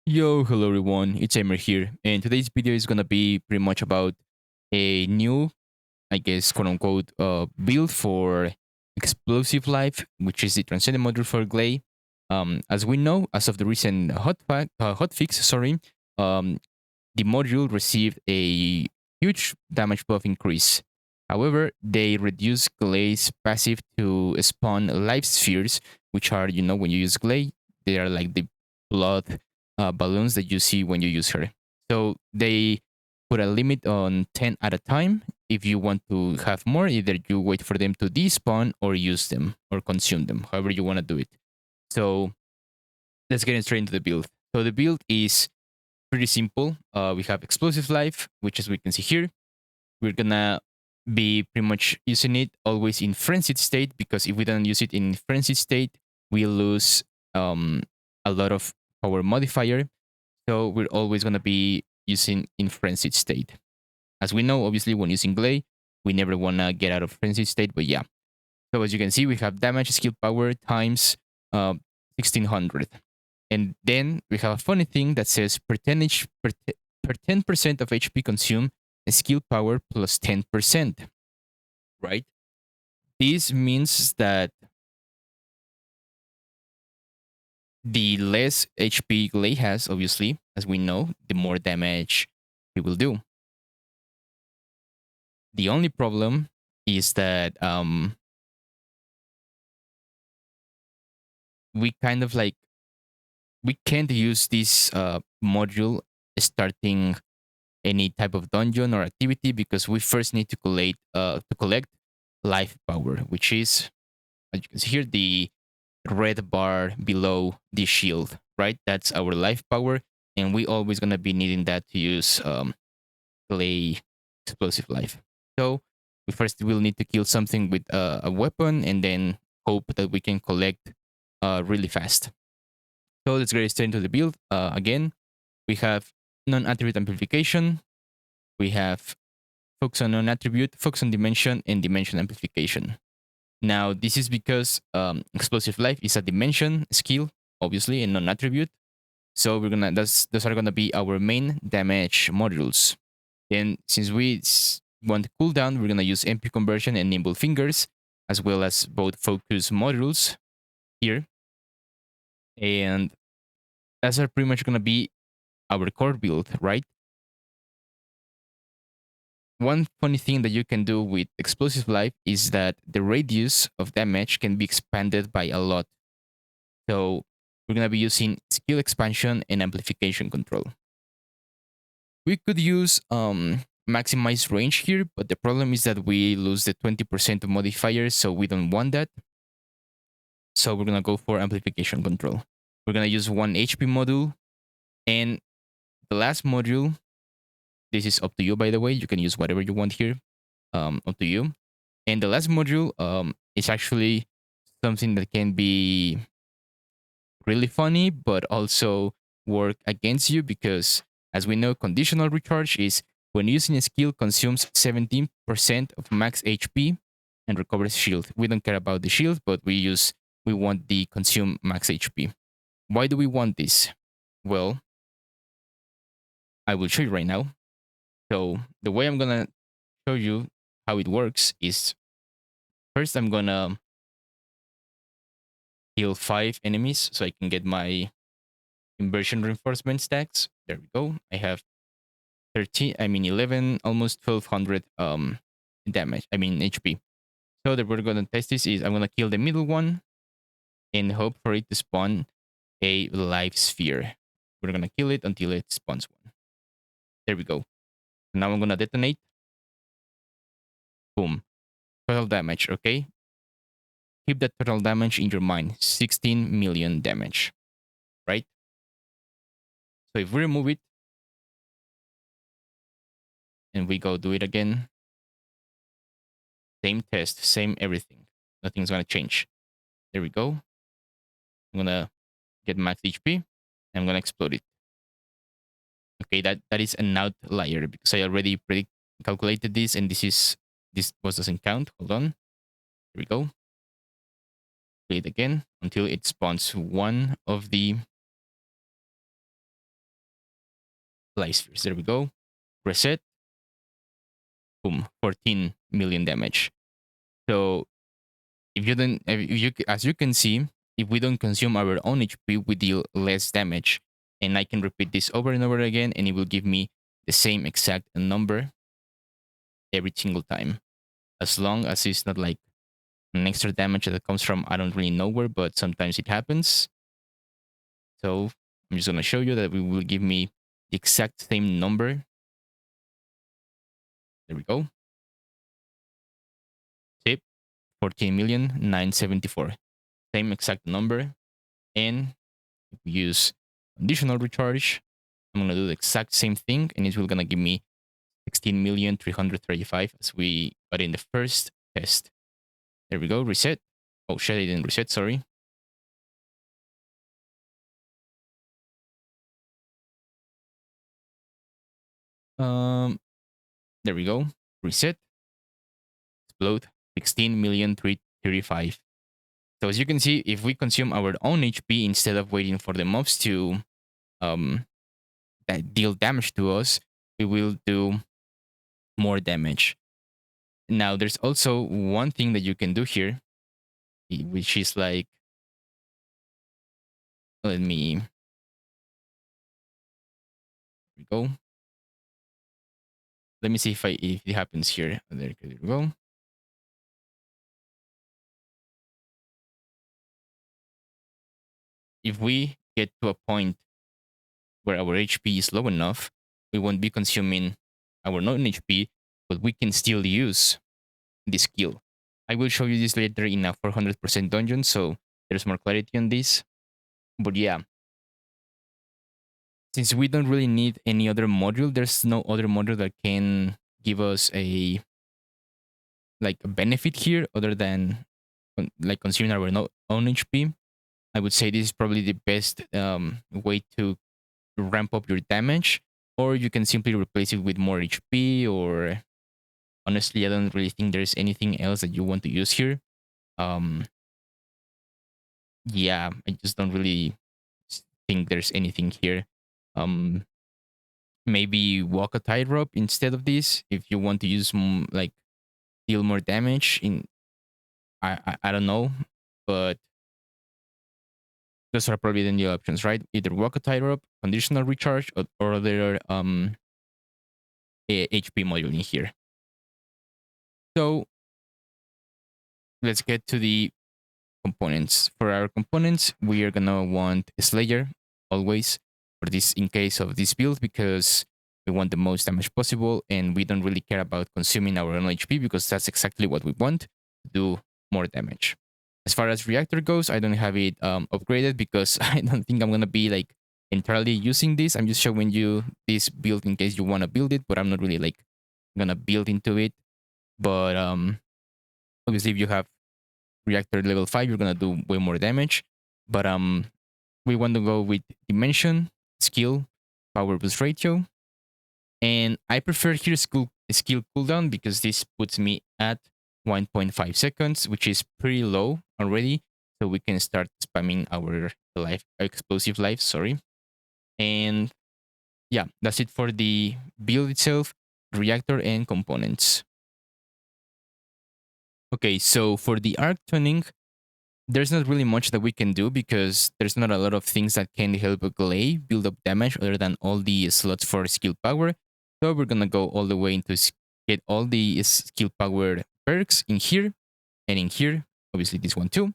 Yo, hello everyone, it's Emer here, and today's video is gonna be pretty much about a new, I guess, quote unquote, build for Explosive Life, which is the Transcendent module for Gley. As we know, as of the recent hotfix, um, the module received a huge damage buff increase. However, they reduced Gley's passive to spawn life spheres, which are, when you use Gley, they are like the blood balloons that you see when you use her. So they put a limit on 10 at a time. If you want to have more, either you wait for them to despawn or use them or consume them, however you want to do it. So let's get straight into the build. So the build is pretty simple. We have Explosive Life, which as we can see here, we're gonna be pretty much using it always in frenzied state, because if we don't use it in frenzied state, we lose um, a lot of power modifier. So we're always gonna be using in frenzied state. As we know, obviously, when using Gley, we never wanna get out of frenzied state, but yeah. So as you can see, we have damage skill power times 1600. And then we have a funny thing that says per 10% of HP consumed, skill power plus 10%, right? This means that the less HP Gley has, obviously, as we know, the more damage he will do. The only problem is that we kind of like we can't use this module starting any type of dungeon or activity, because we first need to collect life power, which is, as you can see here, the red bar below the shield, right? That's our life power, and we always gonna be needing that to use Gley Explosive Life. So we first will need to kill something with a weapon, and then hope that we can collect really fast. So let's get straight into the build. Again, we have non-attribute amplification. We have focus on non-attribute, focus on dimension, and dimension amplification. Now, this is because Explosive Life is a dimension skill, obviously, and non-attribute. So we're gonna those are gonna be our main damage modules. And since we want cooldown, we're gonna use MP conversion and nimble fingers, as well as both focus modules here. And that's are pretty much gonna be our core build, right? One funny thing that you can do with Explosive Life is that the radius of damage can be expanded by a lot. So we're going to be using skill expansion and amplification control. We could use maximize range here, but the problem is that we lose the 20% of modifiers, so we don't want that. So we're going to go for amplification control. We're going to use one HP module, and the last module, this is up to you, by the way. You can use whatever you want here, up to you. And the last module is actually something that can be really funny, but also work against you, because as we know, conditional recharge is when using a skill consumes 17% of max HP and recovers shield. We don't care about the shield, but we want the consume max HP. Why do we want this? Well, I will show you right now. So the way I'm gonna show you how it works is, first I'm gonna kill 5 enemies so I can get my inversion reinforcement stacks. There we go. I have 11, almost 1200 damage. HP. So that we're gonna test this is I'm gonna kill the middle one and hope for it to spawn a life sphere. We're gonna kill it until it spawns one. There we go. Now I'm gonna detonate. Boom. Total damage, okay? Keep that total damage in your mind. 16 million damage. Right? So if we remove it and we go do it again, same test, same everything. Nothing's gonna change. There we go. I'm gonna get max HP. I'm gonna explode it. Okay, that is an outlier because I already calculated this, and this was doesn't count. Hold on. Here we go. Play it again until it spawns one of the life spheres. There we go. Reset. Boom. 14 million damage. So if you don't, if you, as you can see, if we don't consume our own HP, we deal less damage. And I can repeat this over and over again, and it will give me the same exact number every single time. As long as it's not like an extra damage that comes from I don't really know where, but sometimes it happens. So I'm just gonna show you that it will give me the exact same number. There we go. Tip 14,974. Same exact number. And if we use conditional recharge, I'm gonna do the exact same thing, and it will gonna give me 16,335 as we got in the first test. There we go. Reset. Oh shit, I didn't reset, sorry. There we go. Reset. Explode. 16,335. So as you can see, if we consume our own HP instead of waiting for the mobs to deal damage to us, we will do more damage. Now, there's also one thing that you can do here, which is like, let me go. Let me see if it happens here. There we go. If we get to a point where our HP is low enough, we won't be consuming our non-HP, but we can still use this skill. I will show you this later in a 400% dungeon, so there's more clarity on this. But yeah, since we don't really need any other module, there's no other module that can give us a benefit here other than like consuming our own HP. I would say this is probably the best way to ramp up your damage, or you can simply replace it with more HP. Or honestly, I don't really think there's anything else that you want to use here. Yeah, I just don't really think there's anything here. Maybe walk a tightrope instead of this if you want to use deal more damage. I don't know, but those are probably the new options, right? Either walk a tightrope, conditional recharge, or other HP module in here. So let's get to the components. For our components, we are gonna want a Slayer always for this in case of this build, because we want the most damage possible, and we don't really care about consuming our own HP because that's exactly what we want to do more damage. As far as Reactor goes, I don't have it upgraded because I don't think I'm gonna be entirely using this. I'm just showing you this build in case you want to build it, but I'm not really gonna build into it. But obviously, if you have Reactor level 5, you're gonna do way more damage. But we want to go with Dimension, Skill, Power Boost Ratio, and I prefer here skill cooldown because this puts me at 1.5 seconds, which is pretty low already. So we can start spamming our explosive life, sorry. And yeah, that's it for the build itself, Reactor, and components. Okay, so for the arc tuning, there's not really much that we can do because there's not a lot of things that can help Gley build up damage other than all the slots for skill power. So we're gonna go all the way into get all the skill power perks in here and in here. Obviously this one too.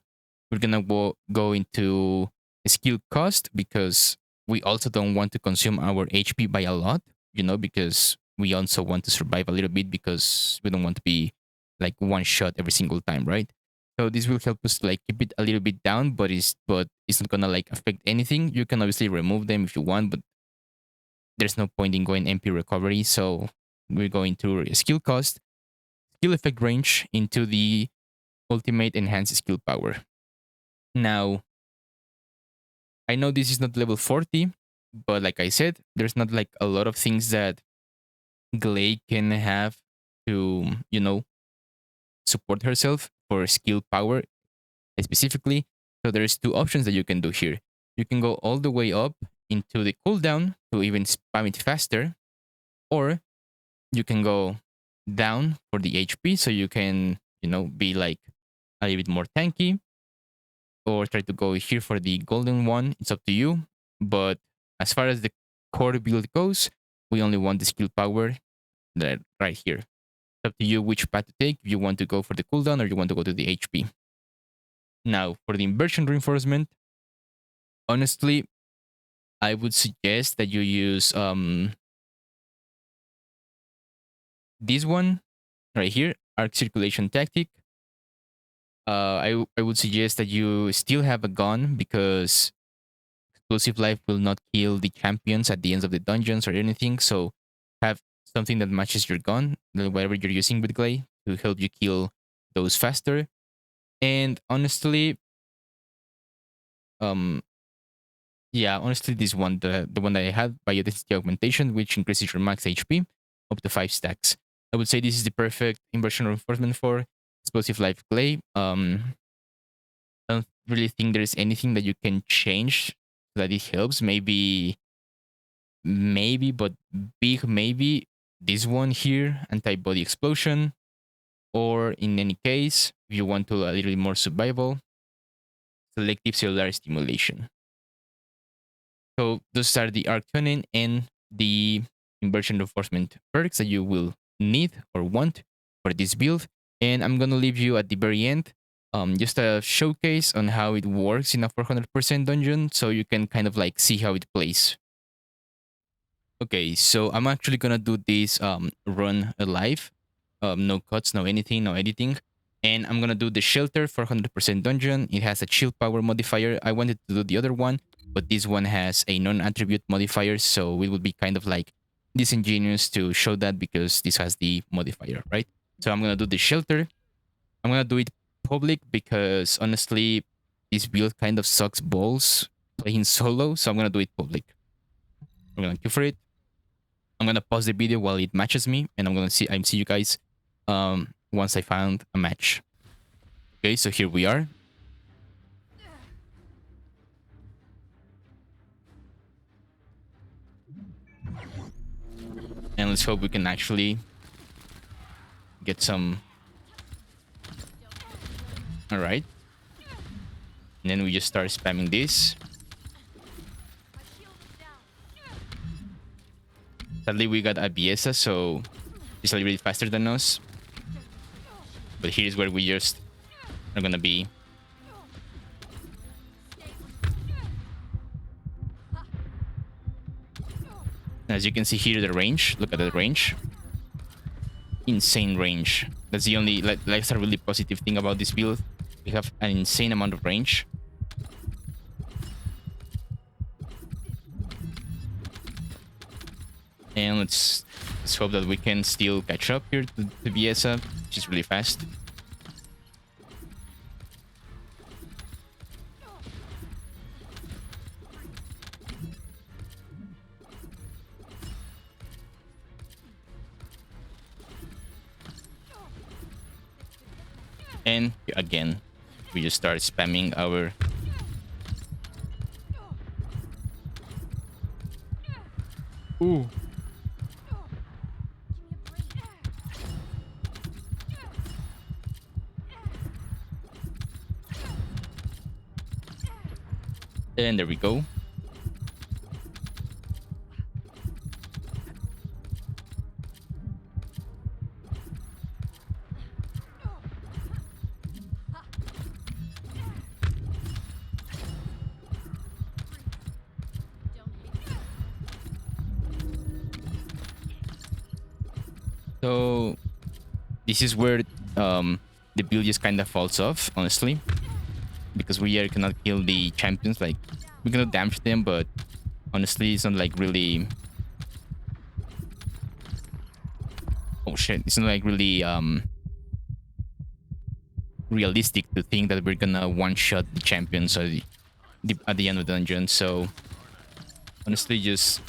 We're gonna go into skill cost because we also don't want to consume our HP by a lot, because we also want to survive a little bit because we don't want to be one shot every single time, right? So this will help us keep it a little bit down, but it's not gonna affect anything. You can obviously remove them if you want, but there's no point in going MP recovery. So we're going to skill cost, skill effect range into the ultimate enhanced skill power. Now, I know this is not level 40, but like I said, there's not a lot of things that Gley can have to, support herself for skill power specifically. So there's two options that you can do here. You can go all the way up into the cooldown to even spam it faster, or you can go down for the HP so you can, be like a little bit more tanky, or try to go here for the golden one. It's up to you. But as far as the core build goes, we only want the skill power right here. It's up to you which path to take. If you want to go for the cooldown or you want to go to the HP. Now, for the inversion reinforcement, honestly, I would suggest that you use this one right here, arc circulation tactic. I would suggest that you still have a gun because explosive life will not kill the champions at the ends of the dungeons or anything. So have something that matches your gun, whatever you're using with Gley, to help you kill those faster. And honestly, this one, the one that I had, biodensity augmentation, which increases your max HP up to 5 stacks. I would say this is the perfect inversion reinforcement for explosive life Gley. I don't really think there's anything that you can change so that it helps. Maybe, but big maybe this one here, anti-body explosion, or in any case, if you want to a little bit more survival, selective cellular stimulation. So those are the arc tuning and the inversion reinforcement perks that you will need or want for this build. And I'm gonna leave you at the very end just a showcase on how it works in a 400% dungeon, so you can kind of like see how it plays. Okay, so I'm actually gonna do this run live, no cuts, no anything, no editing, and I'm gonna do the shelter 400% dungeon. It has a chill power modifier. I wanted to do the other one, but this one has a non-attribute modifier, so it would be kind of like disingenuous to show that because this has the modifier, right? So I'm gonna do the shelter. I'm gonna do it public because honestly, this build kind of sucks balls playing solo, so I'm gonna do it public. I'm gonna queue for it. I'm gonna pause the video while it matches me, and I'm see you guys once I found a match. Okay, so here we are. And let's hope we can actually get some. All right. And then we just start spamming this. Sadly, we got Abiesa, so it's a little bit faster than us. But here's where we just are gonna be. As you can see here, the range. Look at the range. Insane range. That's the only, that's a really positive thing about this build. We have an insane amount of range. And let's hope that we can still catch up here to Biesa, which is really fast. And again, we just start spamming our... Ooh. And there we go. So this is where the build just kind of falls off, honestly, because we cannot kill the champions. Like, we cannot damage them, but honestly, it's not like really... Oh shit! It's not like really realistic to think that we're gonna one-shot the champions at the end of the dungeon. So honestly, just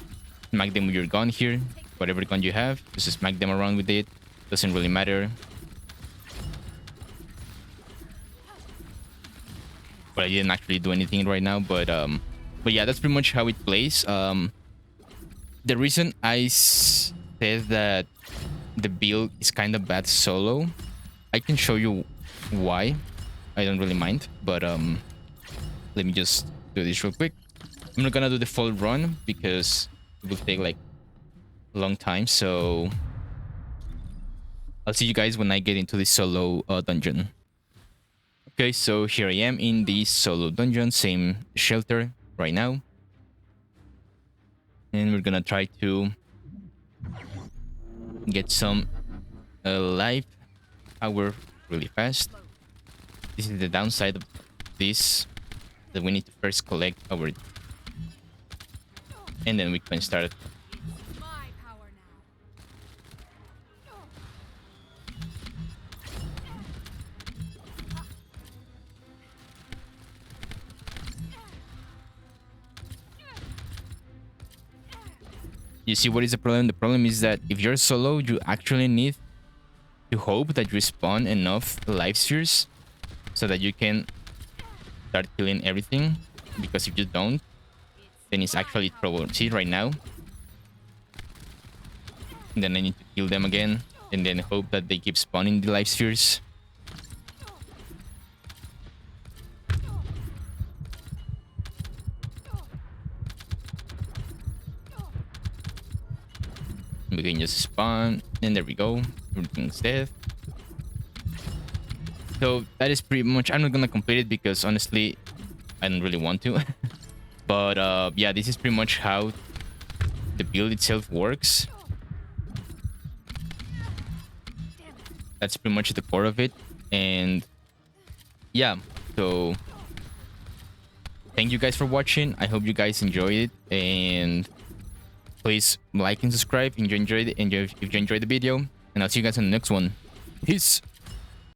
smack them with your gun here. Whatever gun you have, just smack them around with it. Doesn't really matter. But I didn't actually do anything right now, but But yeah, that's pretty much how it plays. The reason I said that the build is kind of bad solo, I can show you why. I don't really mind, but let me just do this real quick. I'm not gonna do the full run because it will take like a long time, so I'll see you guys when I get into the solo dungeon. Okay, so here I am in the solo dungeon, same shelter right now. And we're gonna try to get some life power really fast. This is the downside of this, that we need to first collect our, and then we can start. You see what is the problem? The problem is that if you're solo, you actually need to hope that you spawn enough life spheres so that you can start killing everything. Because if you don't, then it's actually trouble. See right now? And then I need to kill them again and then hope that they keep spawning the life spheres. We can just spawn, and there we go. Everything's dead. So that is pretty much. I'm not gonna complete it because honestly, I don't really want to. But yeah, this is pretty much how the build itself works. That's pretty much the core of it, and yeah. So thank you guys for watching. I hope you guys enjoyed it, and please like and subscribe if you enjoyed the video, and I'll see you guys in the next one. Peace.